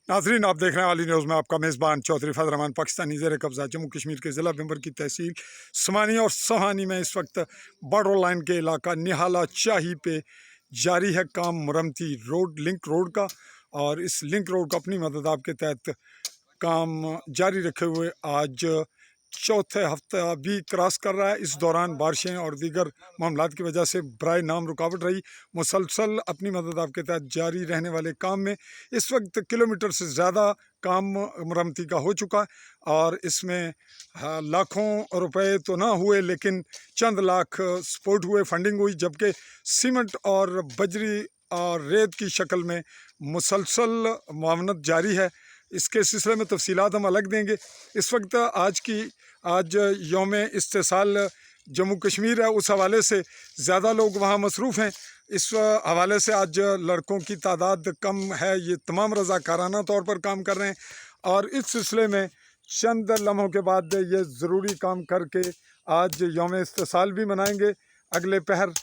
नाजरीन, आप देख रहे हैं आली न्यूज़ में। आपका मेज़बान चौधरी फजल रहमान। पाकिस्तानी ज़ेर कब्ज़ा जम्मू कश्मीर के ज़िला बिम्बर की तहसील समानी और सोहानी में इस वक्त बॉर्डर लाइन के इलाका निहाला चाही पे जारी है काम मरम्मती रोड लिंक रोड का। और इस लिंक रोड को अपनी मदद आपके तहत काम जारी रखे हुए आज चौथे हफ्ता भी क्रॉस कर रहा है। इस दौरान बारिशें और दीगर मामलात की वजह से बराए नाम रुकावट रही। मुसलसल अपनी मदद आपके तहत जारी रहने वाले काम में इस वक्त किलोमीटर से ज़्यादा काम मरम्मती का हो चुका है। और इसमें लाखों रुपए तो ना हुए, लेकिन चंद लाख सपोर्ट हुए, फंडिंग हुई, जबकि सीमेंट और बजरी और रेत की शक्ल में मुसलसल मुआवनत जारी है। इसके सिलसिले में तफसीलात हम अलग देंगे। इस वक्त आज यौम इस्तेसाल जम्मू कश्मीर है, उस हवाले से ज़्यादा लोग वहाँ मसरूफ़ हैं। इस हवाले से आज लड़कों की तादाद कम है, ये तमाम रज़ाकाराना तौर पर काम कर रहे हैं। और इस सिलसिले में चंद लम्हों के बाद ये ज़रूरी काम करके आज यौम इस्तेसाल भी मनाएंगे। अगले पहर